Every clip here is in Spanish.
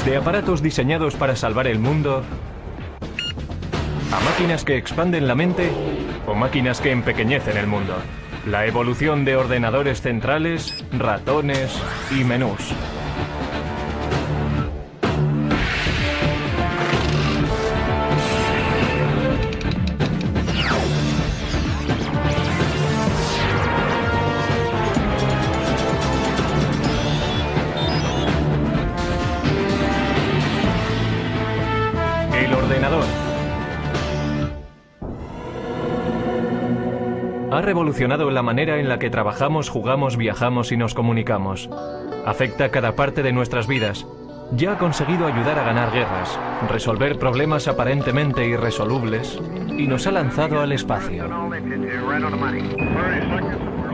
De aparatos diseñados para salvar el mundo, a máquinas que expanden la mente o máquinas que empequeñecen el mundo. La evolución de ordenadores centrales, ratones y menús. El ordenador ha revolucionado la manera en la que trabajamos, jugamos, viajamos y nos comunicamos. Afecta cada parte de nuestras vidas. Ya ha conseguido ayudar a ganar guerras, resolver problemas aparentemente irresolubles y nos ha lanzado al espacio.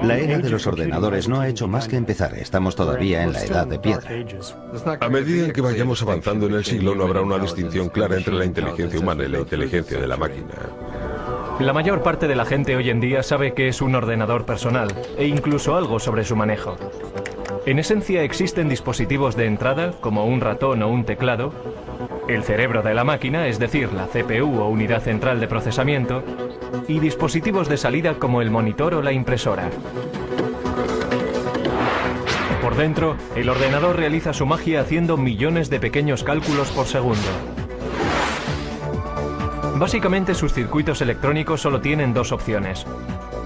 La era de los ordenadores no ha hecho más que empezar. Estamos todavía en la edad de piedra. A medida en que vayamos avanzando en el siglo, no habrá una distinción clara entre la inteligencia humana y la inteligencia de la máquina. La mayor parte de la gente hoy en día sabe qué es un ordenador personal e incluso algo sobre su manejo. En esencia existen dispositivos de entrada, como un ratón o un teclado, el cerebro de la máquina, es decir, la CPU o unidad central de procesamiento, y dispositivos de salida como el monitor o la impresora. Por dentro, el ordenador realiza su magia haciendo millones de pequeños cálculos por segundo. Básicamente sus circuitos electrónicos solo tienen dos opciones.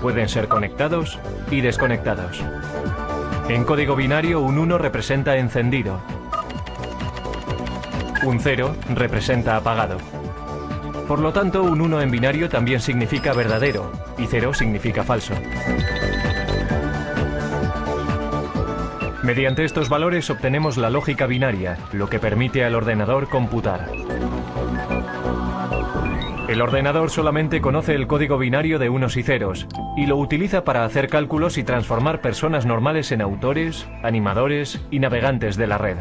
Pueden ser conectados y desconectados. En código binario, un 1 representa encendido. Un 0 representa apagado. Por lo tanto, un 1 en binario también significa verdadero y 0 significa falso. Mediante estos valores obtenemos la lógica binaria, lo que permite al ordenador computar. El ordenador solamente conoce el código binario de unos y ceros y lo utiliza para hacer cálculos y transformar personas normales en autores, animadores y navegantes de la red.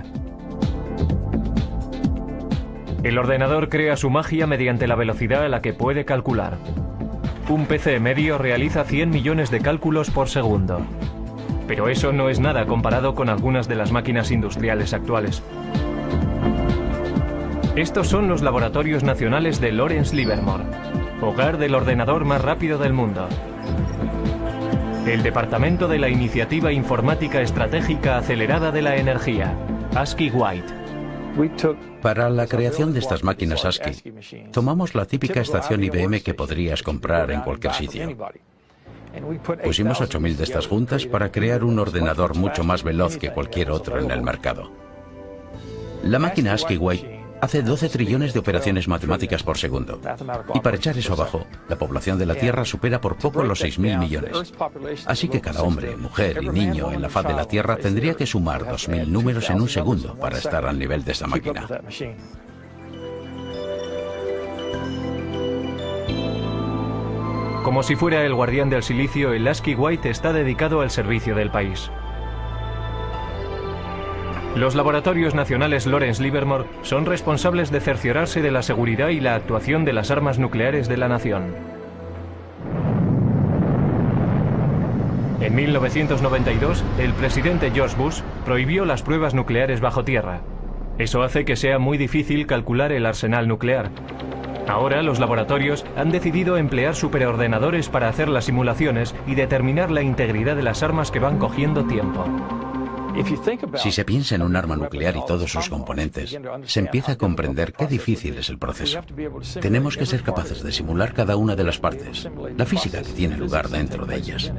El ordenador crea su magia mediante la velocidad a la que puede calcular. Un PC medio realiza 100 millones de cálculos por segundo. Pero eso no es nada comparado con algunas de las máquinas industriales actuales. Estos son los laboratorios nacionales de Lawrence Livermore, hogar del ordenador más rápido del mundo. El Departamento de la Iniciativa Informática Estratégica Acelerada de la Energía, ASCII White. Para la creación de estas máquinas ASCII, tomamos la típica estación IBM que podrías comprar en cualquier sitio. Pusimos 8000 de estas juntas para crear un ordenador mucho más veloz que cualquier otro en el mercado. La máquina ASCII White hace 12 trillones de operaciones matemáticas por segundo. Y para echar eso abajo, la población de la Tierra supera por poco los 6.000 millones. Así que cada hombre, mujer y niño en la faz de la Tierra tendría que sumar 2000 números en un segundo para estar al nivel de esta máquina. Como si fuera el guardián del silicio, el ASCII White está dedicado al servicio del país. Los laboratorios nacionales Lawrence Livermore son responsables de cerciorarse de la seguridad y la actuación de las armas nucleares de la nación. En 1992, el presidente George Bush prohibió las pruebas nucleares bajo tierra. Eso hace que sea muy difícil calcular el arsenal nuclear. Ahora los laboratorios han decidido emplear superordenadores para hacer las simulaciones y determinar la integridad de las armas que van cogiendo tiempo. Si se piensa en un arma nuclear y todos sus componentes, se empieza a comprender qué difícil es el proceso. Tenemos que ser capaces de simular cada una de las partes, la física que tiene lugar dentro de ellas.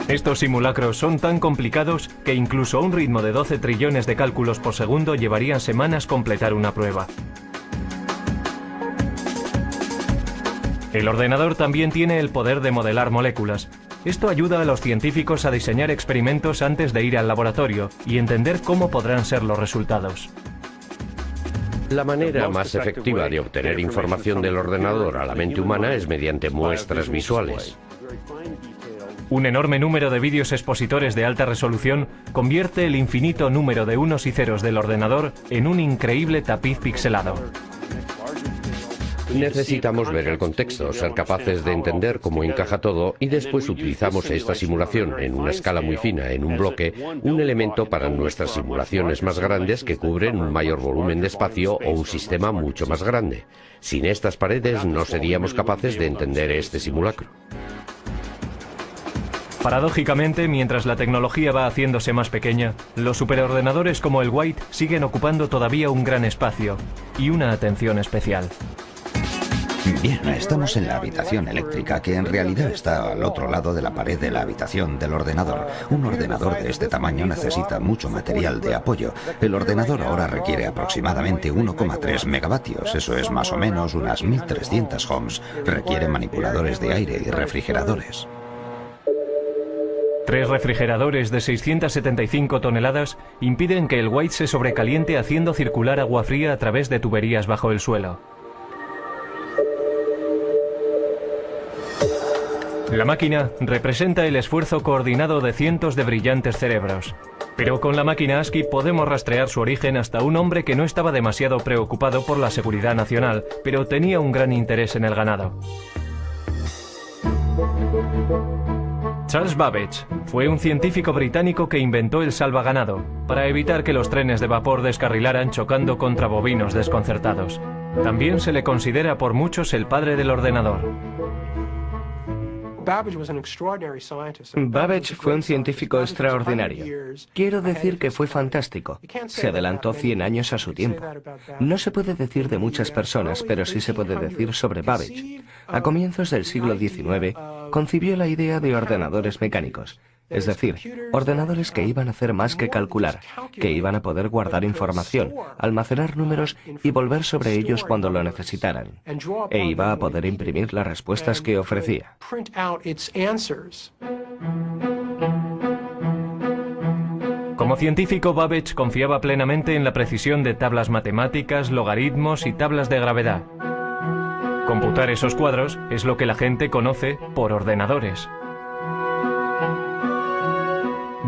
Estos simulacros son tan complicados que incluso a un ritmo de 12 trillones de cálculos por segundo llevarían semanas completar una prueba. El ordenador también tiene el poder de modelar moléculas. Esto ayuda a los científicos a diseñar experimentos antes de ir al laboratorio y entender cómo podrán ser los resultados. La manera más efectiva de obtener información del ordenador a la mente humana es mediante muestras visuales. Un enorme número de vídeos expositores de alta resolución convierte el infinito número de unos y ceros del ordenador en un increíble tapiz pixelado. Necesitamos ver el contexto, ser capaces de entender cómo encaja todo y después utilizamos esta simulación en una escala muy fina, en un bloque, un elemento para nuestras simulaciones más grandes que cubren un mayor volumen de espacio o un sistema mucho más grande. Sin estas paredes no seríamos capaces de entender este simulacro. Paradójicamente, mientras la tecnología va haciéndose más pequeña, los superordenadores como el White siguen ocupando todavía un gran espacio y una atención especial. Bien, estamos en la habitación eléctrica, que en realidad está al otro lado de la pared de la habitación del ordenador. Un ordenador de este tamaño necesita mucho material de apoyo. El ordenador ahora requiere aproximadamente 1,3 megavatios, eso es más o menos unas 1300 ohms. Requiere manipuladores de aire y refrigeradores. 3 refrigeradores de 675 toneladas impiden que el White se sobrecaliente haciendo circular agua fría a través de tuberías bajo el suelo. La máquina representa el esfuerzo coordinado de cientos de brillantes cerebros. Pero con la máquina ASCII podemos rastrear su origen hasta un hombre que no estaba demasiado preocupado por la seguridad nacional, pero tenía un gran interés en el ganado. Charles Babbage fue un científico británico que inventó el salvaganado para evitar que los trenes de vapor descarrilaran chocando contra bovinos desconcertados. También se le considera por muchos el padre del ordenador. Babbage fue un científico extraordinario. Quiero decir que fue fantástico. Se adelantó 100 años a su tiempo. No se puede decir de muchas personas, pero sí se puede decir sobre Babbage. A comienzos del siglo XIX, concibió la idea de ordenadores mecánicos. Es decir, ordenadores que iban a hacer más que calcular, que iban a poder guardar información, almacenar números y volver sobre ellos cuando lo necesitaran. E iba a poder imprimir las respuestas que ofrecía. Como científico, Babbage confiaba plenamente en la precisión de tablas matemáticas, logaritmos y tablas de gravedad. Computar esos cuadros es lo que la gente conoce por ordenadores.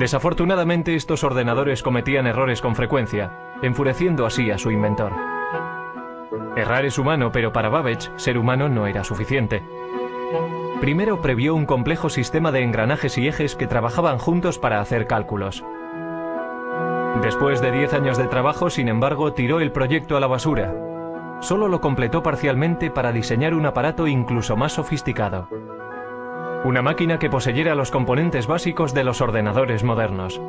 Desafortunadamente, estos ordenadores cometían errores con frecuencia, enfureciendo así a su inventor. Errar es humano, pero para Babbage, ser humano no era suficiente. Primero previó un complejo sistema de engranajes y ejes que trabajaban juntos para hacer cálculos. Después de 10 años de trabajo, sin embargo, tiró el proyecto a la basura. Solo lo completó parcialmente para diseñar un aparato incluso más sofisticado. Una máquina que poseyera los componentes básicos de los ordenadores modernos.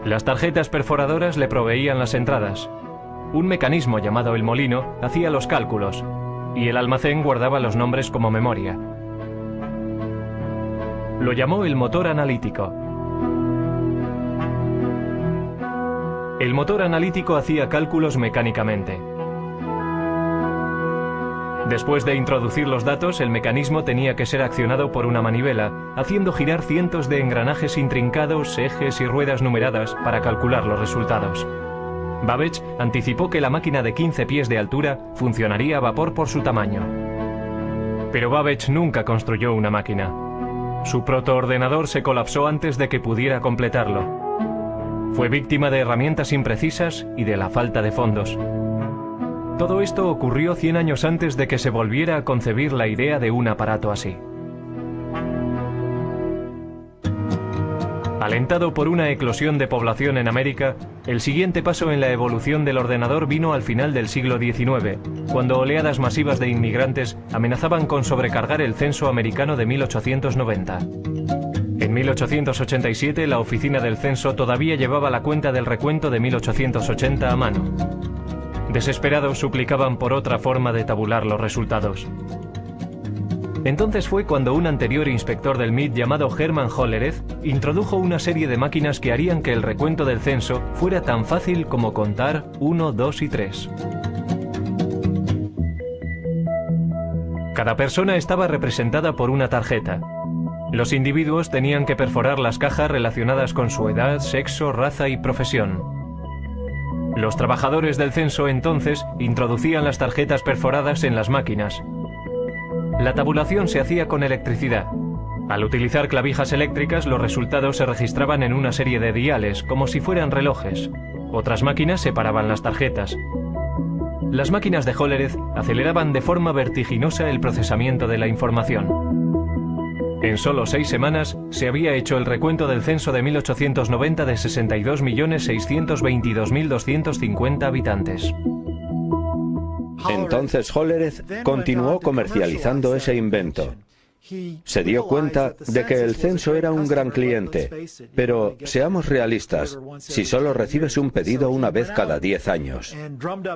Las tarjetas perforadoras le proveían las entradas. Un mecanismo llamado el molino hacía los cálculos y el almacén guardaba los nombres como memoria. Lo llamó el motor analítico. El motor analítico hacía cálculos mecánicamente. Después de introducir los datos, el mecanismo tenía que ser accionado por una manivela, haciendo girar cientos de engranajes intrincados, ejes y ruedas numeradas para calcular los resultados. Babbage anticipó que la máquina de 15 pies de altura funcionaría a vapor por su tamaño. Pero Babbage nunca construyó una máquina. Su protoordenador se colapsó antes de que pudiera completarlo. Fue víctima de herramientas imprecisas y de la falta de fondos. Todo esto ocurrió 100 años antes de que se volviera a concebir la idea de un aparato así. Alentado por una eclosión de población en América, el siguiente paso en la evolución del ordenador vino al final del siglo XIX, cuando oleadas masivas de inmigrantes amenazaban con sobrecargar el censo americano de 1890. En 1887, la oficina del censo todavía llevaba la cuenta del recuento de 1880 a mano. Desesperados suplicaban por otra forma de tabular los resultados. Entonces fue cuando un anterior inspector del MIT llamado Hermann Hollerith introdujo una serie de máquinas que harían que el recuento del censo fuera tan fácil como contar 1, 2 y 3. Cada persona estaba representada por una tarjeta. Los individuos tenían que perforar las cajas relacionadas con su edad, sexo, raza y profesión. Los trabajadores del censo entonces introducían las tarjetas perforadas en las máquinas. La tabulación se hacía con electricidad. Al utilizar clavijas eléctricas, los resultados se registraban en una serie de diales, como si fueran relojes. Otras máquinas separaban las tarjetas. Las máquinas de Hollerith aceleraban de forma vertiginosa el procesamiento de la información. En solo 6 semanas se había hecho el recuento del censo de 1890 de 62.622.250 habitantes. Entonces Hollerith continuó comercializando ese invento. Se dio cuenta de que el censo era un gran cliente, pero seamos realistas, si solo recibes un pedido una vez cada 10 años.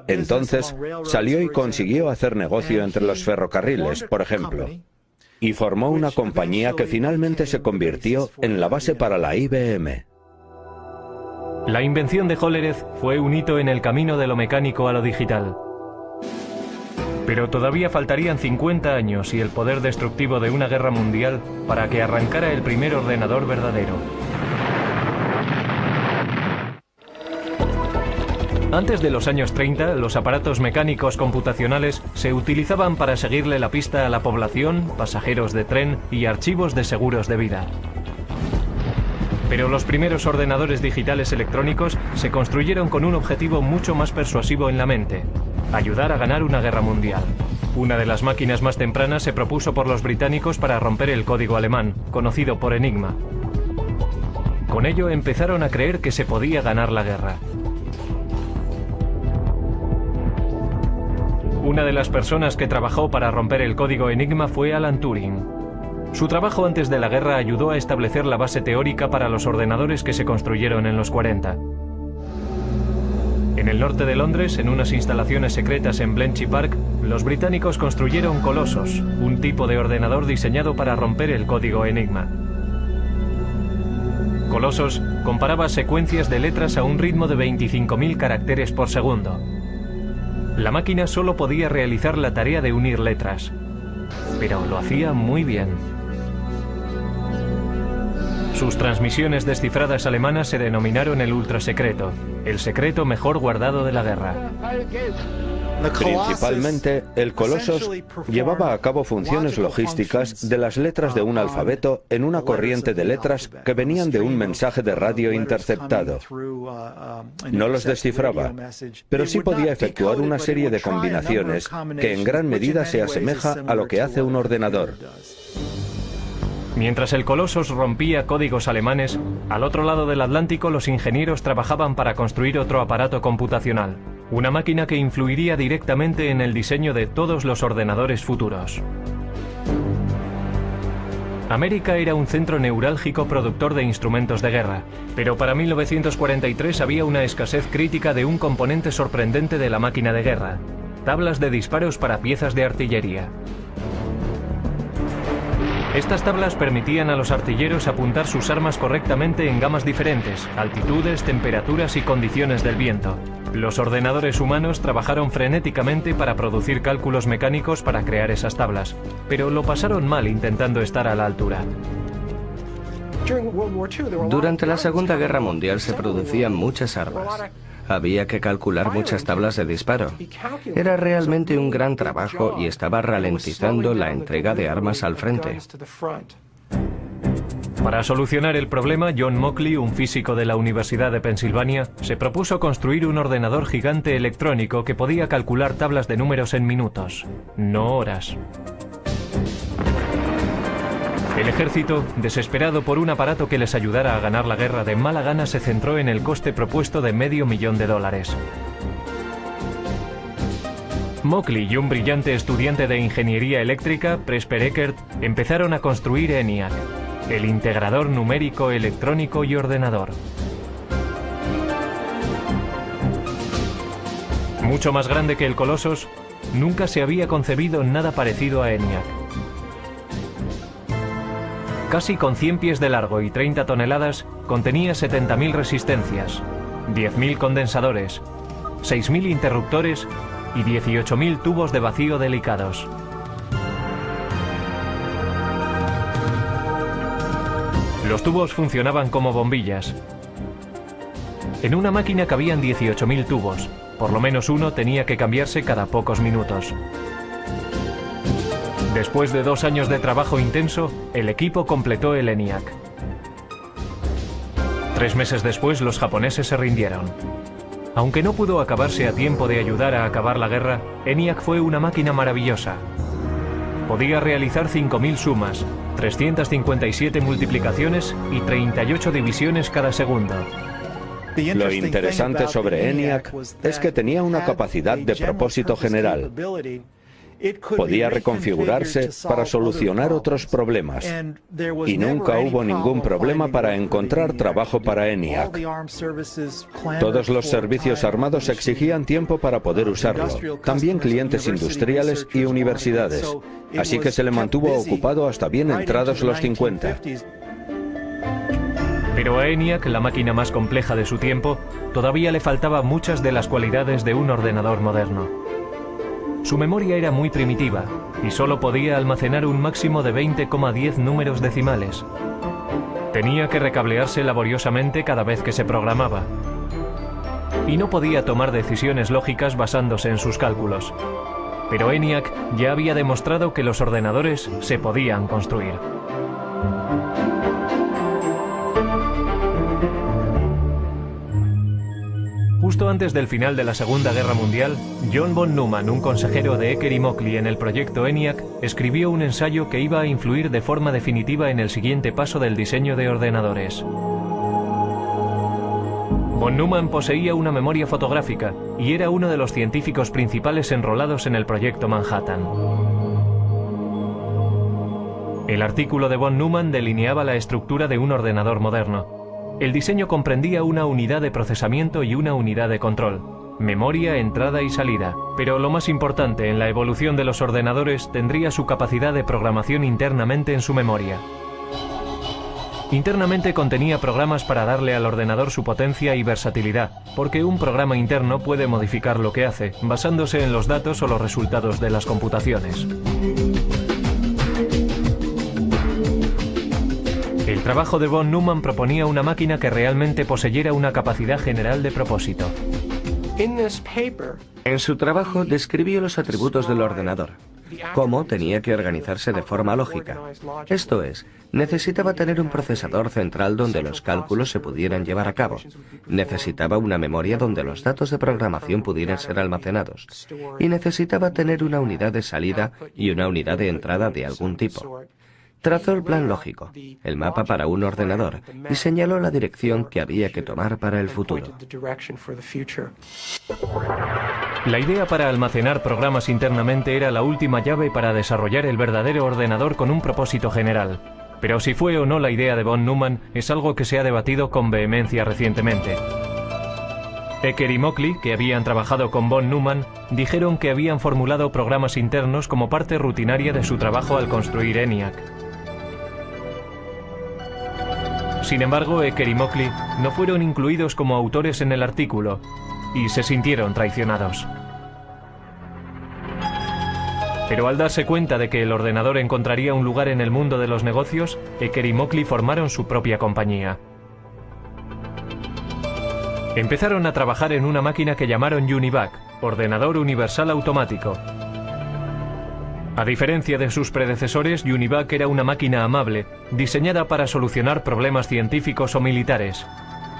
Entonces salió y consiguió hacer negocio entre los ferrocarriles, por ejemplo, y formó una compañía que finalmente se convirtió en la base para la IBM. La invención de Hollerith fue un hito en el camino de lo mecánico a lo digital. Pero todavía faltarían 50 años y el poder destructivo de una guerra mundial para que arrancara el primer ordenador verdadero. Antes de los años 30, los aparatos mecánicos computacionales se utilizaban para seguirle la pista a la población, pasajeros de tren y archivos de seguros de vida. Pero los primeros ordenadores digitales electrónicos se construyeron con un objetivo mucho más persuasivo en la mente: ayudar a ganar una guerra mundial. Una de las máquinas más tempranas se propuso por los británicos para romper el código alemán, conocido por Enigma. Con ello empezaron a creer que se podía ganar la guerra. Una de las personas que trabajó para romper el código Enigma fue Alan Turing. Su trabajo antes de la guerra ayudó a establecer la base teórica para los ordenadores que se construyeron en los 40. En el norte de Londres, en unas instalaciones secretas en Bletchley Park, los británicos construyeron Colossus, un tipo de ordenador diseñado para romper el código Enigma. Colossus comparaba secuencias de letras a un ritmo de 25.000 caracteres por segundo. La máquina solo podía realizar la tarea de unir letras, pero lo hacía muy bien. Sus transmisiones descifradas alemanas se denominaron el ultrasecreto, el secreto mejor guardado de la guerra. Principalmente, el Colossus llevaba a cabo funciones logísticas de las letras de un alfabeto en una corriente de letras que venían de un mensaje de radio interceptado. No los descifraba, pero sí podía efectuar una serie de combinaciones que en gran medida se asemeja a lo que hace un ordenador. Mientras el Colossus rompía códigos alemanes, al otro lado del Atlántico los ingenieros trabajaban para construir otro aparato computacional, una máquina que influiría directamente en el diseño de todos los ordenadores futuros. América era un centro neurálgico productor de instrumentos de guerra, pero para 1943 había una escasez crítica de un componente sorprendente de la máquina de guerra: tablas de disparos para piezas de artillería. Estas tablas permitían a los artilleros apuntar sus armas correctamente en gamas diferentes, altitudes, temperaturas y condiciones del viento. Los ordenadores humanos trabajaron frenéticamente para producir cálculos mecánicos para crear esas tablas, pero lo pasaron mal intentando estar a la altura. Durante la Segunda Guerra Mundial se producían muchas armas. Había que calcular muchas tablas de disparo. Era realmente un gran trabajo y estaba ralentizando la entrega de armas al frente. Para solucionar el problema, John Mauchly, un físico de la Universidad de Pensilvania, se propuso construir un ordenador gigante electrónico que podía calcular tablas de números en minutos, no horas. El ejército, desesperado por un aparato que les ayudara a ganar la guerra de mala gana, se centró en el coste propuesto de $500,000. Mauchly y un brillante estudiante de ingeniería eléctrica, Presper Eckert, empezaron a construir ENIAC, el integrador numérico, electrónico y ordenador. Mucho más grande que el Colossus, nunca se había concebido nada parecido a ENIAC. Casi con 100 pies de largo y 30 toneladas, contenía 70.000 resistencias, 10.000 condensadores, 6.000 interruptores y 18.000 tubos de vacío delicados. Los tubos funcionaban como bombillas. En una máquina cabían 18.000 tubos, por lo menos uno tenía que cambiarse cada pocos minutos. Después de 2 años de trabajo intenso, el equipo completó el ENIAC. 3 meses después, los japoneses se rindieron. Aunque no pudo acabarse a tiempo de ayudar a acabar la guerra, ENIAC fue una máquina maravillosa. Podía realizar 5.000 sumas, 357 multiplicaciones y 38 divisiones cada segundo. Lo interesante sobre ENIAC es que tenía una capacidad de propósito general. Podía reconfigurarse para solucionar otros problemas. Y nunca hubo ningún problema para encontrar trabajo para ENIAC. Todos los servicios armados exigían tiempo para poder usarlo. También clientes industriales y universidades. Así que se le mantuvo ocupado hasta bien entrados los 50. Pero a ENIAC, la máquina más compleja de su tiempo, todavía le faltaban muchas de las cualidades de un ordenador moderno. Su memoria era muy primitiva y solo podía almacenar un máximo de 20,10 números decimales. Tenía que recablearse laboriosamente cada vez que se programaba. Y no podía tomar decisiones lógicas basándose en sus cálculos. Pero ENIAC ya había demostrado que los ordenadores se podían construir. Justo antes del final de la Segunda Guerra Mundial, John von Neumann, un consejero de Ecker y Mockley en el proyecto ENIAC, escribió un ensayo que iba a influir de forma definitiva en el siguiente paso del diseño de ordenadores. Von Neumann poseía una memoria fotográfica y era uno de los científicos principales enrolados en el proyecto Manhattan. El artículo de von Neumann delineaba la estructura de un ordenador moderno. El diseño comprendía una unidad de procesamiento y una unidad de control, memoria, entrada y salida. Pero lo más importante en la evolución de los ordenadores tendría su capacidad de programación internamente en su memoria. Internamente contenía programas para darle al ordenador su potencia y versatilidad, porque un programa interno puede modificar lo que hace, basándose en los datos o los resultados de las computaciones. El trabajo de von Neumann proponía una máquina que realmente poseyera una capacidad general de propósito. En su trabajo describió los atributos del ordenador, cómo tenía que organizarse de forma lógica. Esto es, necesitaba tener un procesador central donde los cálculos se pudieran llevar a cabo. Necesitaba una memoria donde los datos de programación pudieran ser almacenados. Y necesitaba tener una unidad de salida y una unidad de entrada de algún tipo. Trazó el plan lógico, el mapa para un ordenador, y señaló la dirección que había que tomar para el futuro. La idea para almacenar programas internamente era la última llave para desarrollar el verdadero ordenador con un propósito general. Pero si fue o no la idea de von Neumann es algo que se ha debatido con vehemencia recientemente. Ecker y Mockley, que habían trabajado con von Neumann, dijeron que habían formulado programas internos como parte rutinaria de su trabajo al construir ENIAC. Sin embargo, Ecker y Mockley no fueron incluidos como autores en el artículo y se sintieron traicionados. Pero al darse cuenta de que el ordenador encontraría un lugar en el mundo de los negocios, Ecker y Mockley formaron su propia compañía. Empezaron a trabajar en una máquina que llamaron UNIVAC, Ordenador Universal Automático. A diferencia de sus predecesores, UNIVAC era una máquina amable, diseñada para solucionar problemas científicos o militares.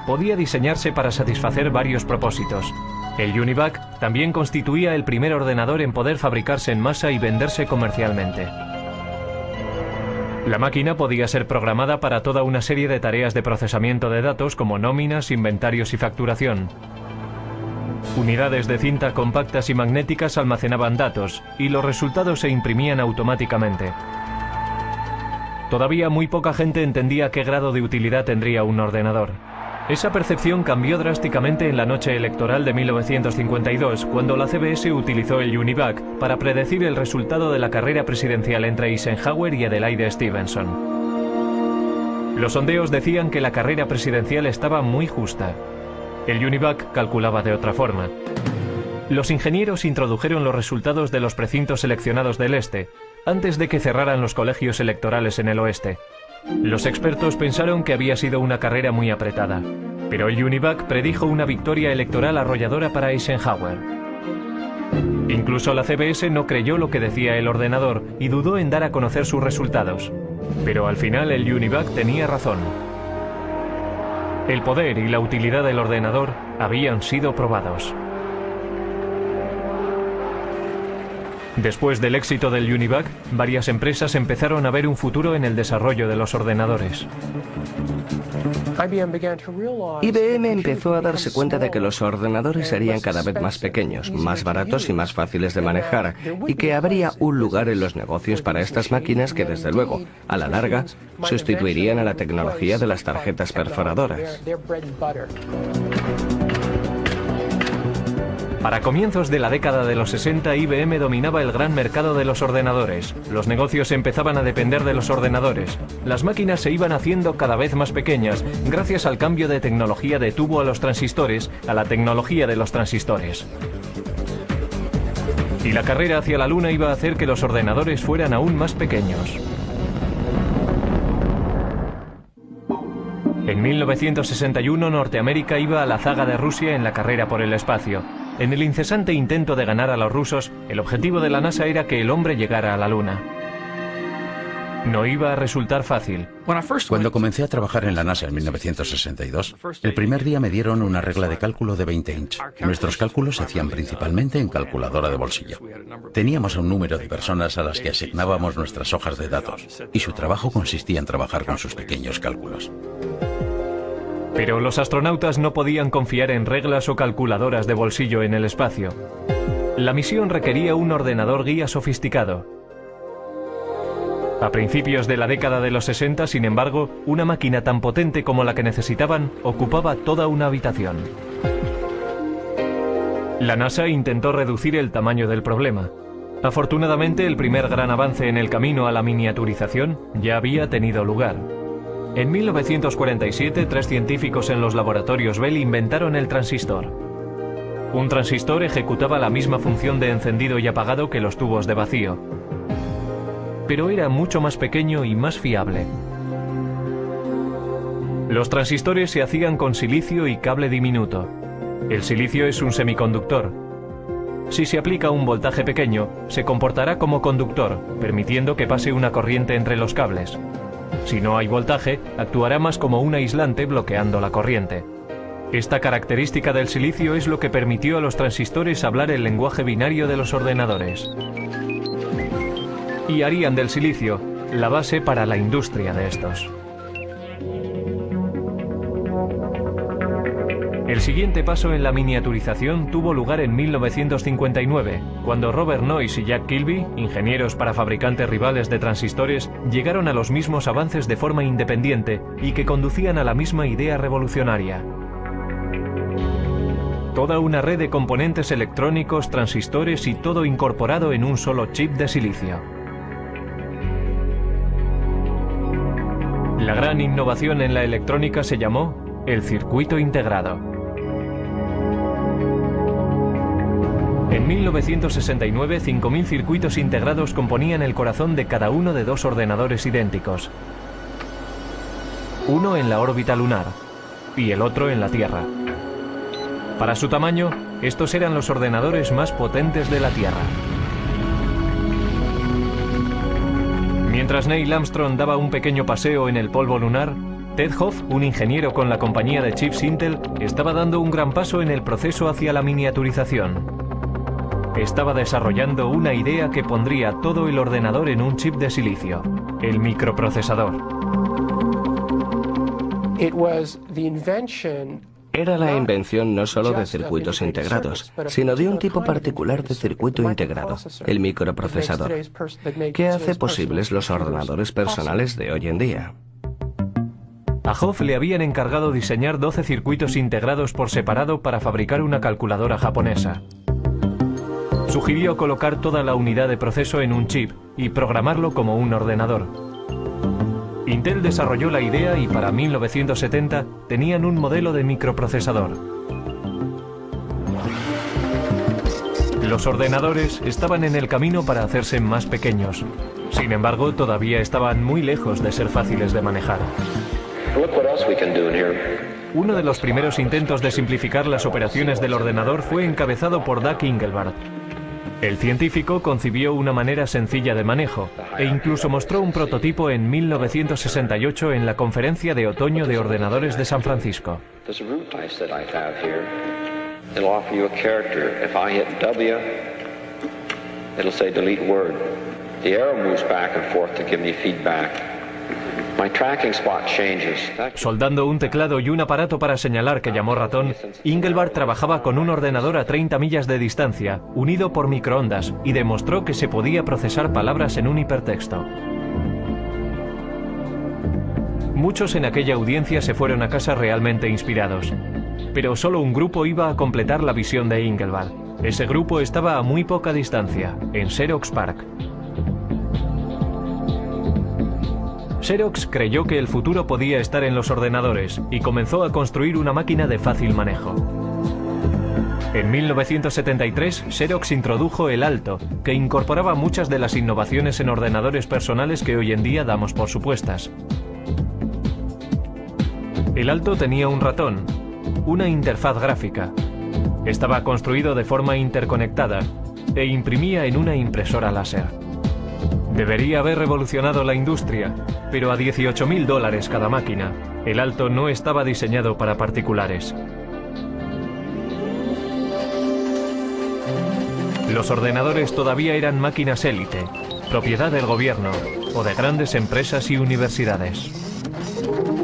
Podía diseñarse para satisfacer varios propósitos. El UNIVAC también constituía el primer ordenador en poder fabricarse en masa y venderse comercialmente. La máquina podía ser programada para toda una serie de tareas de procesamiento de datos como nóminas, inventarios y facturación. Unidades de cinta compactas y magnéticas almacenaban datos y los resultados se imprimían automáticamente. Todavía muy poca gente entendía qué grado de utilidad tendría un ordenador. Esa percepción cambió drásticamente en la noche electoral de 1952, cuando la CBS utilizó el UNIVAC para predecir el resultado de la carrera presidencial entre Eisenhower y Adelaide Stevenson. Los sondeos decían que la carrera presidencial estaba muy justa. El UNIVAC calculaba de otra forma. Los ingenieros introdujeron los resultados de los precintos seleccionados del este, antes de que cerraran los colegios electorales en el oeste. Los expertos pensaron que había sido una carrera muy apretada, pero el UNIVAC predijo una victoria electoral arrolladora para Eisenhower. Incluso la CBS no creyó lo que decía el ordenador y dudó en dar a conocer sus resultados. Pero al final el UNIVAC tenía razón. El poder y la utilidad del ordenador habían sido probados. Después del éxito del Univac, varias empresas empezaron a ver un futuro en el desarrollo de los ordenadores. IBM empezó a darse cuenta de que los ordenadores serían cada vez más pequeños, más baratos y más fáciles de manejar, y que habría un lugar en los negocios para estas máquinas que, desde luego, a la larga, sustituirían a la tecnología de las tarjetas perforadoras. Para comienzos de la década de los 60, IBM dominaba el gran mercado de los ordenadores. Los negocios empezaban a depender de los ordenadores. Las máquinas se iban haciendo cada vez más pequeñas, gracias al cambio de tecnología de tubo a los transistores, a la tecnología de los transistores. Y la carrera hacia la Luna iba a hacer que los ordenadores fueran aún más pequeños. En 1961, Norteamérica iba a la zaga de Rusia en la carrera por el espacio. En el incesante intento de ganar a los rusos, el objetivo de la NASA era que el hombre llegara a la Luna. No iba a resultar fácil. Cuando comencé a trabajar en la NASA en 1962, el primer día me dieron una regla de cálculo de 20 inch. Nuestros cálculos se hacían principalmente en calculadora de bolsillo. Teníamos un número de personas a las que asignábamos nuestras hojas de datos, y su trabajo consistía en trabajar con sus pequeños cálculos. Pero los astronautas no podían confiar en reglas o calculadoras de bolsillo en el espacio. La misión requería un ordenador guía sofisticado. A principios de la década de los 60, sin embargo, una máquina tan potente como la que necesitaban ocupaba toda una habitación. La NASA intentó reducir el tamaño del problema. Afortunadamente, el primer gran avance en el camino a la miniaturización ya había tenido lugar. En 1947, 3 científicos en los laboratorios Bell inventaron el transistor. Un transistor ejecutaba la misma función de encendido y apagado que los tubos de vacío, pero era mucho más pequeño y más fiable. Los transistores se hacían con silicio y cable diminuto. El silicio es un semiconductor. Si se aplica un voltaje pequeño, se comportará como conductor, permitiendo que pase una corriente entre los cables. Si no hay voltaje, actuará más como un aislante bloqueando la corriente. Esta característica del silicio es lo que permitió a los transistores hablar el lenguaje binario de los ordenadores. Y harían del silicio la base para la industria de estos. El siguiente paso en la miniaturización tuvo lugar en 1959, cuando Robert Noyce y Jack Kilby, ingenieros para fabricantes rivales de transistores, llegaron a los mismos avances de forma independiente y que conducían a la misma idea revolucionaria. Toda una red de componentes electrónicos, transistores y todo incorporado en un solo chip de silicio. La gran innovación en la electrónica se llamó el circuito integrado. En 1969, 5.000 circuitos integrados componían el corazón de cada uno de 2 ordenadores idénticos. Uno en la órbita lunar y el otro en la Tierra. Para su tamaño, estos eran los ordenadores más potentes de la Tierra. Mientras Neil Armstrong daba un pequeño paseo en el polvo lunar, Ted Hoff, un ingeniero con la compañía de chips Intel, estaba dando un gran paso en el proceso hacia la miniaturización. Estaba desarrollando una idea que pondría todo el ordenador en un chip de silicio, el microprocesador. Era la invención no solo de circuitos integrados, sino de un tipo particular de circuito integrado, el microprocesador, que hace posibles los ordenadores personales de hoy en día. A Hoff le habían encargado diseñar 12 circuitos integrados por separado para fabricar una calculadora japonesa. Sugirió colocar toda la unidad de proceso en un chip y programarlo como un ordenador. Intel desarrolló la idea y para 1970 tenían un modelo de microprocesador. Los ordenadores estaban en el camino para hacerse más pequeños. Sin embargo, todavía estaban muy lejos de ser fáciles de manejar. Uno de los primeros intentos de simplificar las operaciones del ordenador fue encabezado por Doug Engelbart. El científico concibió una manera sencilla de manejo e incluso mostró un prototipo en 1968 en la Conferencia de Otoño de Ordenadores de San Francisco. Soldando un teclado y un aparato para señalar que llamó ratón, Engelbart trabajaba con un ordenador a 30 millas de distancia, unido por microondas, y demostró que se podía procesar palabras en un hipertexto. Muchos en aquella audiencia se fueron a casa realmente inspirados, pero solo un grupo iba a completar la visión de Engelbart. Ese grupo estaba a muy poca distancia, en Xerox Park. Xerox creyó que el futuro podía estar en los ordenadores y comenzó a construir una máquina de fácil manejo. En 1973, Xerox introdujo el Alto, que incorporaba muchas de las innovaciones en ordenadores personales que hoy en día damos por supuestas. El Alto tenía un ratón, una interfaz gráfica, estaba construido de forma interconectada e imprimía en una impresora láser. Debería haber revolucionado la industria, pero a $18.000 cada máquina. El Alto no estaba diseñado para particulares. Los ordenadores todavía eran máquinas élite, propiedad del gobierno o de grandes empresas y universidades.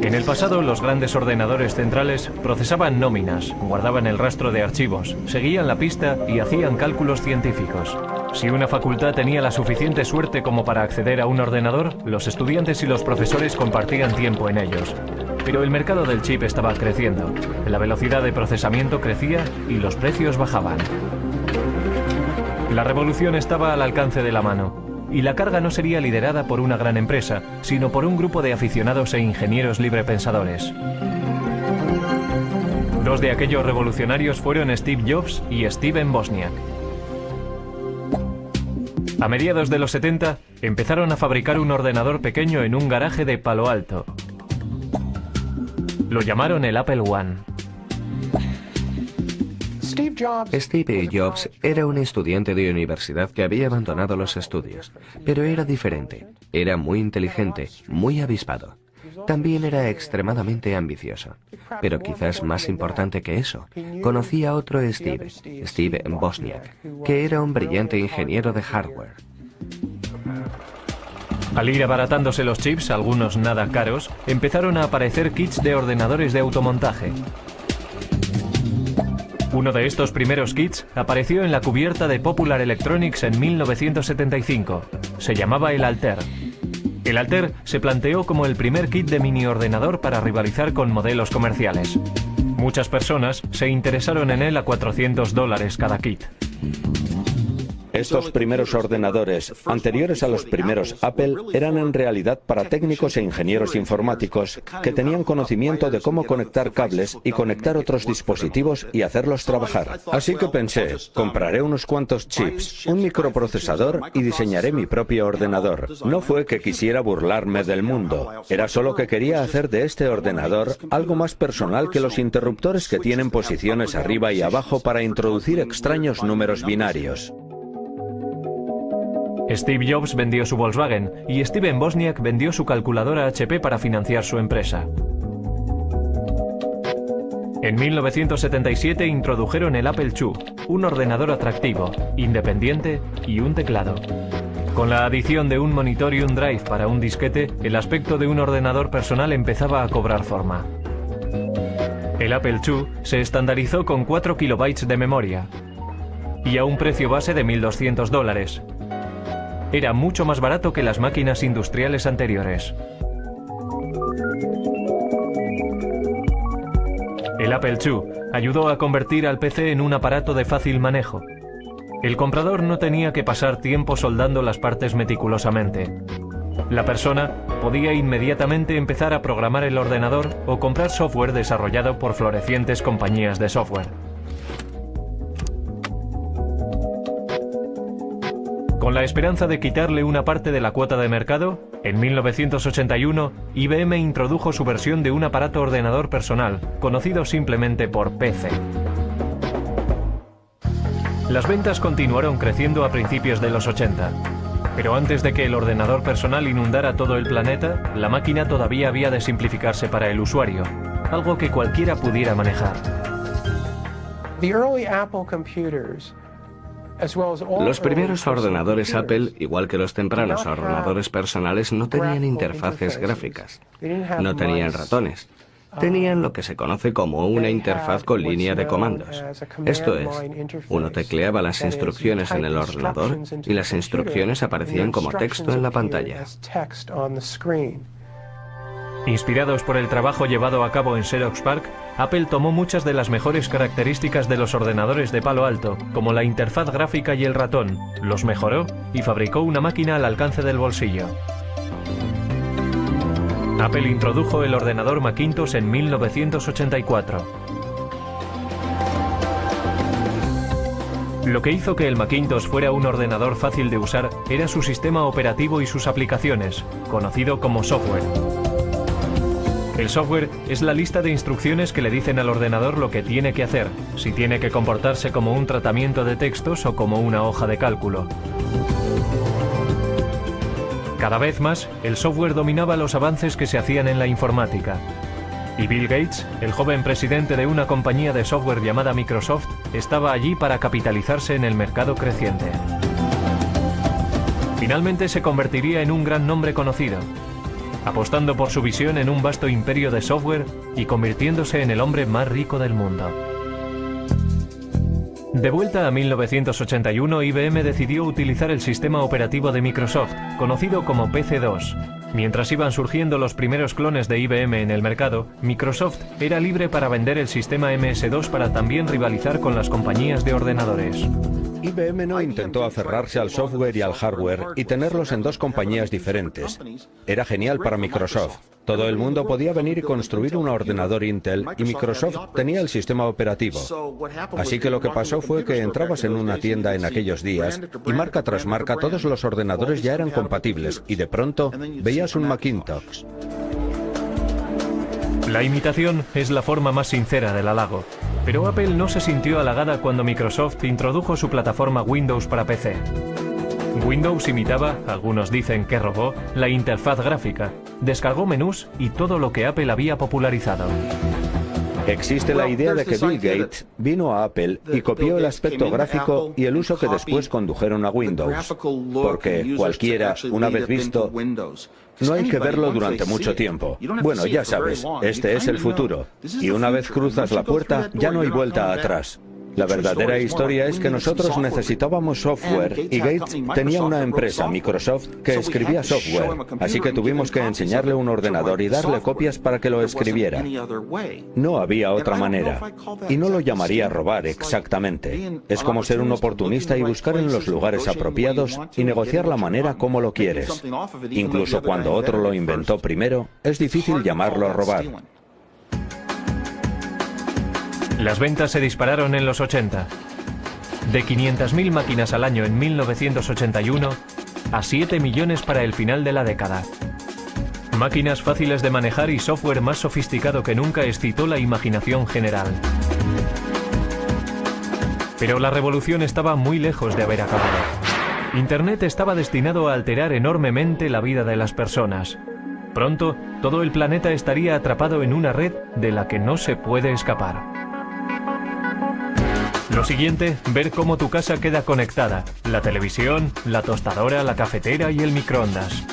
En el pasado, los grandes ordenadores centrales procesaban nóminas, guardaban el rastro de archivos, seguían la pista y hacían cálculos científicos. Si una facultad tenía la suficiente suerte como para acceder a un ordenador, los estudiantes y los profesores compartían tiempo en ellos. Pero el mercado del chip estaba creciendo, la velocidad de procesamiento crecía y los precios bajaban. La revolución estaba al alcance de la mano, y la carga no sería liderada por una gran empresa, sino por un grupo de aficionados e ingenieros librepensadores. Dos de aquellos revolucionarios fueron Steve Jobs y Steven Wozniak. A mediados de los 70, empezaron a fabricar un ordenador pequeño en un garaje de Palo Alto. Lo llamaron el Apple I. Steve Jobs era un estudiante de universidad que había abandonado los estudios, pero era diferente. Era muy inteligente, muy avispado. También era extremadamente ambicioso. Pero quizás más importante que eso, conocía a otro Steve Wozniak, que era un brillante ingeniero de hardware. Al ir abaratándose los chips, algunos nada caros, empezaron a aparecer kits de ordenadores de automontaje. Uno de estos primeros kits apareció en la cubierta de Popular Electronics en 1975. Se llamaba el Altair. El Altair se planteó como el primer kit de mini ordenador para rivalizar con modelos comerciales. Muchas personas se interesaron en él a $400 cada kit. Estos primeros ordenadores, anteriores a los primeros Apple, eran en realidad para técnicos e ingenieros informáticos que tenían conocimiento de cómo conectar cables y conectar otros dispositivos y hacerlos trabajar. Así que pensé, compraré unos cuantos chips, un microprocesador y diseñaré mi propio ordenador. No fue que quisiera burlarme del mundo, era solo que quería hacer de este ordenador algo más personal que los interruptores que tienen posiciones arriba y abajo para introducir extraños números binarios. Steve Jobs vendió su Volkswagen y Steven Wozniak vendió su calculadora HP para financiar su empresa. En 1977 introdujeron el Apple II, un ordenador atractivo, independiente y un teclado. Con la adición de un monitor y un drive para un disquete, el aspecto de un ordenador personal empezaba a cobrar forma. El Apple II se estandarizó con 4 kilobytes de memoria y a un precio base de $1.200. Era mucho más barato que las máquinas industriales anteriores. El Apple II ayudó a convertir al PC en un aparato de fácil manejo. El comprador no tenía que pasar tiempo soldando las partes meticulosamente. La persona podía inmediatamente empezar a programar el ordenador o comprar software desarrollado por florecientes compañías de software. Con la esperanza de quitarle una parte de la cuota de mercado, en 1981 IBM introdujo su versión de un aparato ordenador personal, conocido simplemente por PC. Las ventas continuaron creciendo a principios de los 80. Pero antes de que el ordenador personal inundara todo el planeta, la máquina todavía había de simplificarse para el usuario, algo que cualquiera pudiera manejar. Los primeros ordenadores Apple, igual que los tempranos ordenadores personales, no tenían interfaces gráficas, no tenían ratones. Tenían lo que se conoce como una interfaz con línea de comandos. Esto es, uno tecleaba las instrucciones en el ordenador y las instrucciones aparecían como texto en la pantalla. Inspirados por el trabajo llevado a cabo en Xerox PARC, Apple tomó muchas de las mejores características de los ordenadores de Palo Alto, como la interfaz gráfica y el ratón, los mejoró y fabricó una máquina al alcance del bolsillo. Apple introdujo el ordenador Macintosh en 1984. Lo que hizo que el Macintosh fuera un ordenador fácil de usar era su sistema operativo y sus aplicaciones, conocido como software. El software es la lista de instrucciones que le dicen al ordenador lo que tiene que hacer, si tiene que comportarse como un tratamiento de textos o como una hoja de cálculo. Cada vez más, el software dominaba los avances que se hacían en la informática. Y Bill Gates, el joven presidente de una compañía de software llamada Microsoft, estaba allí para capitalizarse en el mercado creciente. Finalmente se convertiría en un gran nombre conocido, apostando por su visión en un vasto imperio de software y convirtiéndose en el hombre más rico del mundo. De vuelta a 1981, IBM decidió utilizar el sistema operativo de Microsoft, conocido como PC-2. Mientras iban surgiendo los primeros clones de IBM en el mercado, Microsoft era libre para vender el sistema MS-2 para también rivalizar con las compañías de ordenadores. IBM no intentó aferrarse al software y al hardware y tenerlos en dos compañías diferentes. Era genial para Microsoft. Todo el mundo podía venir y construir un ordenador Intel y Microsoft tenía el sistema operativo. Así que lo que pasó fue que entrabas en una tienda en aquellos días y marca tras marca todos los ordenadores ya eran compatibles y de pronto veías un Macintosh. La imitación es la forma más sincera del halago, pero Apple no se sintió halagada cuando Microsoft introdujo su plataforma Windows para PC. Windows imitaba, algunos dicen que robó, la interfaz gráfica, descargó menús y todo lo que Apple había popularizado. Existe la idea de que Bill Gates vino a Apple y copió el aspecto gráfico y el uso que después condujeron a Windows, porque cualquiera, una vez visto, no hay que verlo durante mucho tiempo. Bueno, ya sabes, este es el futuro, y una vez cruzas la puerta ya no hay vuelta atrás. La verdadera historia es que nosotros necesitábamos software y Gates tenía una empresa, Microsoft, que escribía software, así que tuvimos que enseñarle un ordenador y darle copias para que lo escribiera. No había otra manera. Y no lo llamaría robar exactamente. Es como ser un oportunista y buscar en los lugares apropiados y negociar la manera como lo quieres. Incluso cuando otro lo inventó primero, es difícil llamarlo robar. Las ventas se dispararon en los 80. De 500.000 máquinas al año en 1981 a 7 millones para el final de la década. Máquinas fáciles de manejar y software más sofisticado que nunca excitó la imaginación general. Pero la revolución estaba muy lejos de haber acabado. Internet estaba destinado a alterar enormemente la vida de las personas. Pronto, todo el planeta estaría atrapado en una red de la que no se puede escapar. Lo siguiente, ver cómo tu casa queda conectada. La televisión, la tostadora, la cafetera y el microondas.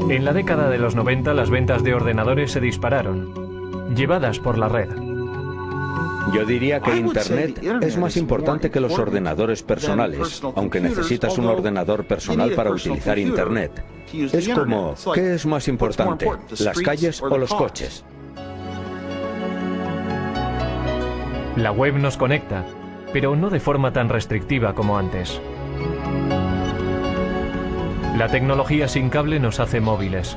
En la década de los 90 las ventas de ordenadores se dispararon, llevadas por la red. Yo diría que Internet es más importante que los ordenadores personales, aunque necesitas un ordenador personal para utilizar Internet. Es como, ¿qué es más importante? ¿Las calles o los coches? La web nos conecta, pero no de forma tan restrictiva como antes. La tecnología sin cable nos hace móviles.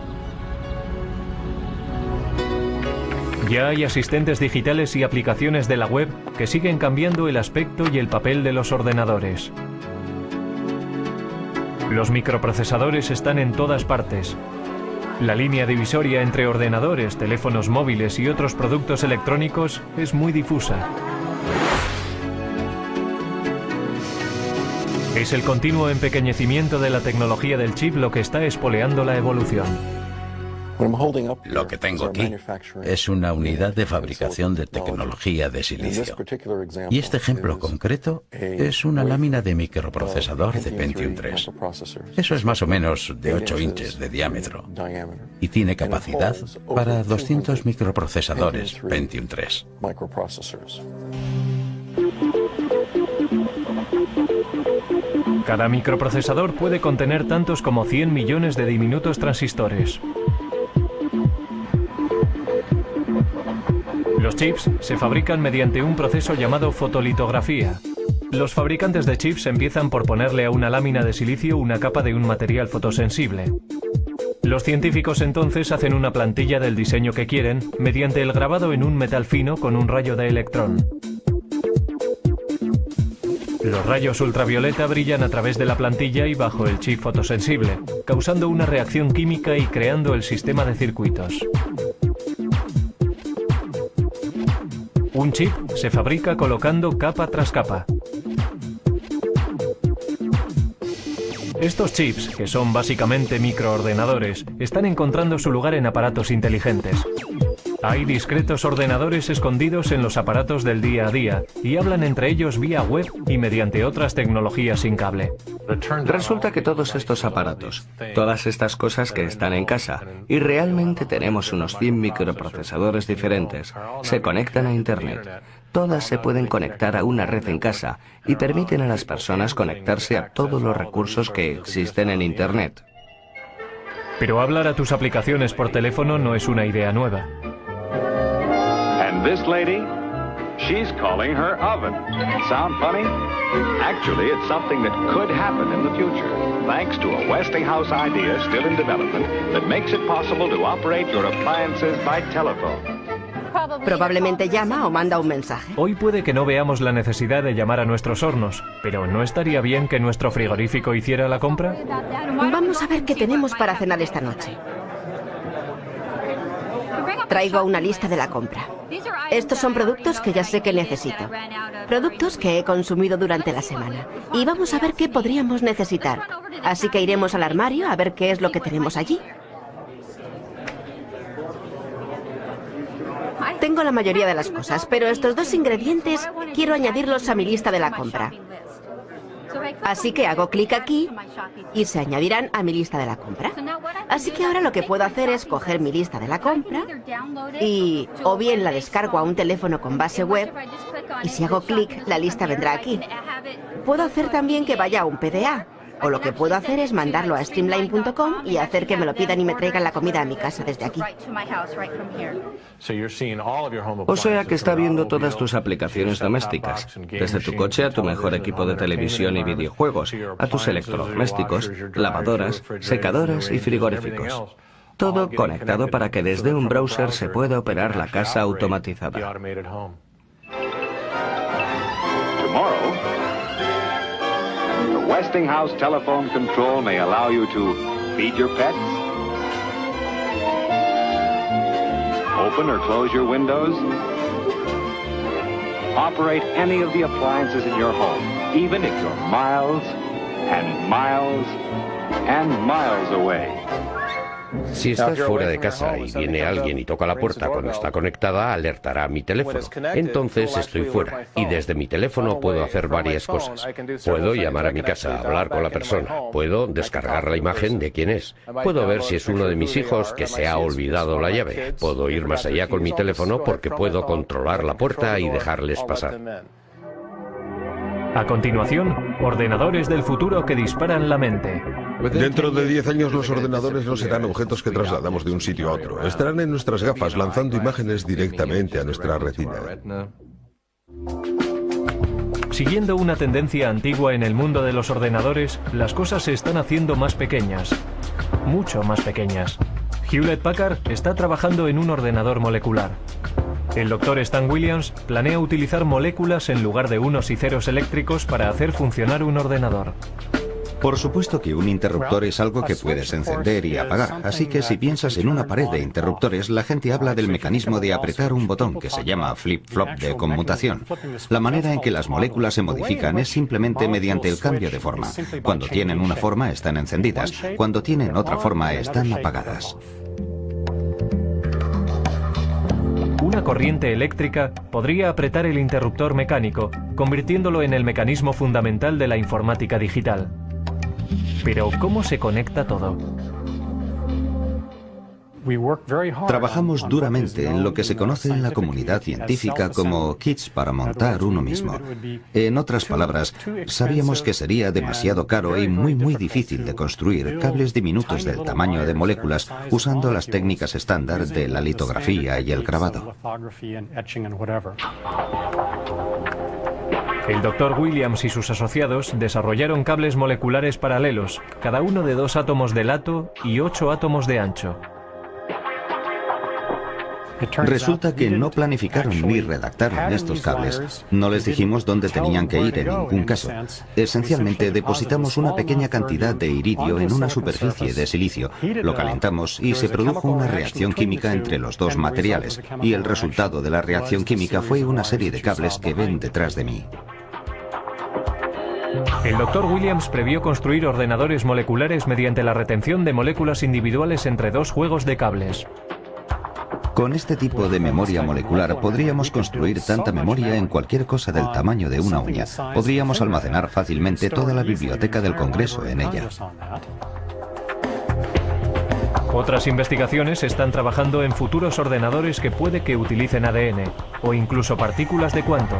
Ya hay asistentes digitales y aplicaciones de la web que siguen cambiando el aspecto y el papel de los ordenadores. Los microprocesadores están en todas partes. La línea divisoria entre ordenadores, teléfonos móviles y otros productos electrónicos es muy difusa. Es el continuo empequeñecimiento de la tecnología del chip lo que está espoleando la evolución. Lo que tengo aquí es una unidad de fabricación de tecnología de silicio. Y este ejemplo concreto es una lámina de microprocesador de Pentium 3. Eso es más o menos de 8 inches de diámetro. Y tiene capacidad para 200 microprocesadores Pentium 3. Cada microprocesador puede contener tantos como 100 millones de diminutos transistores. Los chips se fabrican mediante un proceso llamado fotolitografía. Los fabricantes de chips empiezan por ponerle a una lámina de silicio una capa de un material fotosensible. Los científicos entonces hacen una plantilla del diseño que quieren mediante el grabado en un metal fino con un rayo de electrón. Los rayos ultravioleta brillan a través de la plantilla y bajo el chip fotosensible, causando una reacción química y creando el sistema de circuitos. Un chip se fabrica colocando capa tras capa. Estos chips, que son básicamente microordenadores, están encontrando su lugar en aparatos inteligentes. Hay discretos ordenadores escondidos en los aparatos del día a día y hablan entre ellos vía web y mediante otras tecnologías sin cable. Resulta que todos estos aparatos, todas estas cosas que están en casa, y realmente tenemos unos 100 microprocesadores diferentes, se conectan a Internet. Todas se pueden conectar a una red en casa y permiten a las personas conectarse a todos los recursos que existen en Internet. Pero hablar a tus aplicaciones por teléfono no es una idea nueva. And this lady, she's calling her oven. Sound funny? Actually, it's something that could happen in the future, thanks to a Westinghouse idea still in development that makes it possible to operate your appliances by telephone. Probablemente llama o manda un mensaje. Hoy puede que no veamos la necesidad de llamar a nuestros hornos, pero ¿no estaría bien que nuestro frigorífico hiciera la compra? Vamos a ver qué tenemos para cenar esta noche. Traigo una lista de la compra. Estos son productos que ya sé que necesito. Productos que he consumido durante la semana. Y vamos a ver qué podríamos necesitar. Así que iremos al armario a ver qué es lo que tenemos allí. Tengo la mayoría de las cosas, pero estos dos ingredientes quiero añadirlos a mi lista de la compra. Así que hago clic aquí y se añadirán a mi lista de la compra. Así que ahora lo que puedo hacer es coger mi lista de la compra y o bien la descargo a un teléfono con base web y si hago clic la lista vendrá aquí. Puedo hacer también que vaya a un PDA. O lo que puedo hacer es mandarlo a streamline.com y hacer que me lo pidan y me traigan la comida a mi casa desde aquí. O sea que está viendo todas tus aplicaciones domésticas, desde tu coche a tu mejor equipo de televisión y videojuegos, a tus electrodomésticos, lavadoras, secadoras y frigoríficos. Todo conectado para que desde un browser se pueda operar la casa automatizada. Westinghouse telephone control may allow you to feed your pets, open or close your windows, operate any of the appliances in your home, even if you're miles and miles and miles away. Si estás fuera de casa y viene alguien y toca la puerta cuando está conectada, alertará a mi teléfono. Entonces estoy fuera y desde mi teléfono puedo hacer varias cosas. Puedo llamar a mi casa, hablar con la persona, puedo descargar la imagen de quién es, puedo ver si es uno de mis hijos que se ha olvidado la llave, puedo ir más allá con mi teléfono porque puedo controlar la puerta y dejarles pasar. A continuación, ordenadores del futuro que disparan la mente. Dentro de 10 años los ordenadores no serán objetos que trasladamos de un sitio a otro. Estarán en nuestras gafas lanzando imágenes directamente a nuestra retina. Siguiendo una tendencia antigua en el mundo de los ordenadores, las cosas se están haciendo más pequeñas. Mucho más pequeñas. Hewlett Packard está trabajando en un ordenador molecular. El Dr. Stan Williams planea utilizar moléculas en lugar de unos y ceros eléctricos para hacer funcionar un ordenador. Por supuesto que un interruptor es algo que puedes encender y apagar, así que si piensas en una pared de interruptores, la gente habla del mecanismo de apretar un botón que se llama flip-flop de conmutación. La manera en que las moléculas se modifican es simplemente mediante el cambio de forma. Cuando tienen una forma están encendidas, cuando tienen otra forma están apagadas. Una corriente eléctrica podría apretar el interruptor mecánico, convirtiéndolo en el mecanismo fundamental de la informática digital. Pero, ¿cómo se conecta todo? Trabajamos duramente en lo que se conoce en la comunidad científica como kits para montar uno mismo. En otras palabras, sabíamos que sería demasiado caro y muy difícil de construir cables diminutos del tamaño de moléculas usando las técnicas estándar de la litografía y el grabado. El Dr. Williams y sus asociados desarrollaron cables moleculares paralelos, cada uno de 2 átomos de lato y 8 átomos de ancho. Resulta que no planificaron ni redactaron estos cables. No les dijimos dónde tenían que ir en ningún caso. Esencialmente depositamos una pequeña cantidad de iridio en una superficie de silicio, lo calentamos y se produjo una reacción química entre los dos materiales, y el resultado de la reacción química fue una serie de cables que ven detrás de mí. El Dr. Williams previó construir ordenadores moleculares mediante la retención de moléculas individuales entre 2 juegos de cables. Con este tipo de memoria molecular podríamos construir tanta memoria en cualquier cosa del tamaño de una uña. Podríamos almacenar fácilmente toda la biblioteca del Congreso en ella. Otras investigaciones están trabajando en futuros ordenadores que puede que utilicen ADN o incluso partículas de cuanto.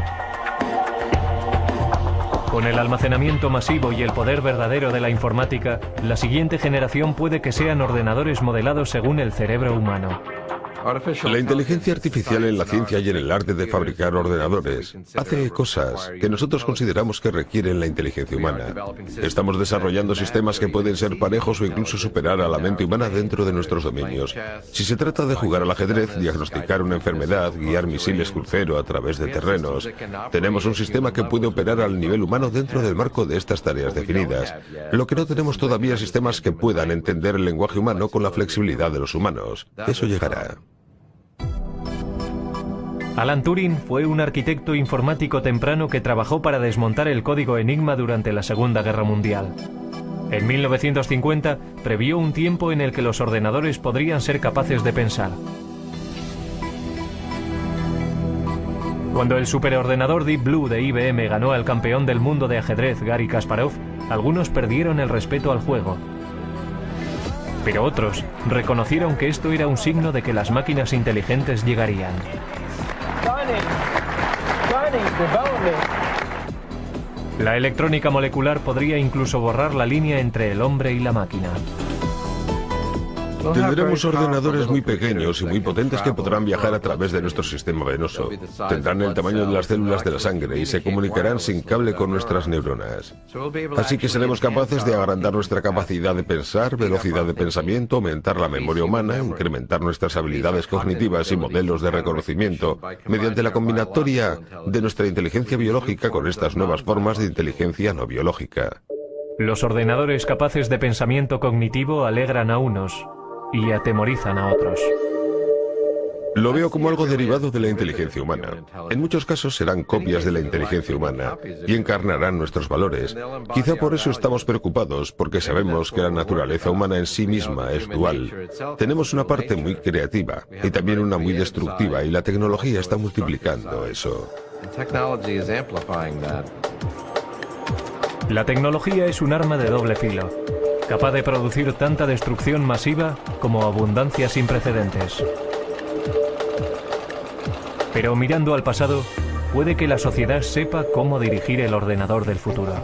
Con el almacenamiento masivo y el poder verdadero de la informática, la siguiente generación puede que sean ordenadores modelados según el cerebro humano. La inteligencia artificial en la ciencia y en el arte de fabricar ordenadores hace cosas que nosotros consideramos que requieren la inteligencia humana. Estamos desarrollando sistemas que pueden ser parejos o incluso superar a la mente humana dentro de nuestros dominios. Si se trata de jugar al ajedrez, diagnosticar una enfermedad, guiar misiles crucero a través de terrenos, tenemos un sistema que puede operar al nivel humano dentro del marco de estas tareas definidas. Lo que no tenemos todavía es sistemas que puedan entender el lenguaje humano con la flexibilidad de los humanos. Eso llegará. Alan Turing fue un arquitecto informático temprano que trabajó para desmontar el código Enigma durante la Segunda Guerra Mundial. En 1950 previó un tiempo en el que los ordenadores podrían ser capaces de pensar. Cuando el superordenador Deep Blue de IBM ganó al campeón del mundo de ajedrez Garry Kasparov, algunos perdieron el respeto al juego. Pero otros reconocieron que esto era un signo de que las máquinas inteligentes llegarían. La electrónica molecular podría incluso borrar la línea entre el hombre y la máquina. Tendremos ordenadores muy pequeños y muy potentes que podrán viajar a través de nuestro sistema venoso. Tendrán el tamaño de las células de la sangre y se comunicarán sin cable con nuestras neuronas. Así que seremos capaces de agrandar nuestra capacidad de pensar, velocidad de pensamiento, aumentar la memoria humana, incrementar nuestras habilidades cognitivas y modelos de reconocimiento mediante la combinatoria de nuestra inteligencia biológica con estas nuevas formas de inteligencia no biológica. Los ordenadores capaces de pensamiento cognitivo alegran a unos y atemorizan a otros. Lo veo como algo derivado de la inteligencia humana. En muchos casos serán copias de la inteligencia humana y encarnarán nuestros valores. Quizá por eso estamos preocupados, porque sabemos que la naturaleza humana en sí misma es dual. Tenemos una parte muy creativa y también una muy destructiva, y la tecnología está multiplicando eso. La tecnología es un arma de doble filo, capaz de producir tanta destrucción masiva como abundancia sin precedentes. Pero mirando al pasado, puede que la sociedad sepa cómo dirigir el ordenador del futuro.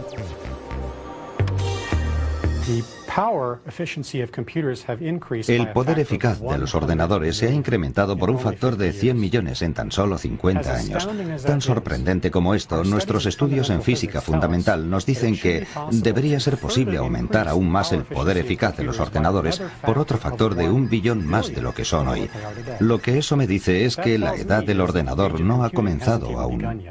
El poder eficaz de los ordenadores se ha incrementado por un factor de 100 millones en tan solo 50 años. Tan sorprendente como esto, nuestros estudios en física fundamental nos dicen que debería ser posible aumentar aún más el poder eficaz de los ordenadores por otro factor de 1 billón más de lo que son hoy. Lo que eso me dice es que la edad del ordenador no ha comenzado aún.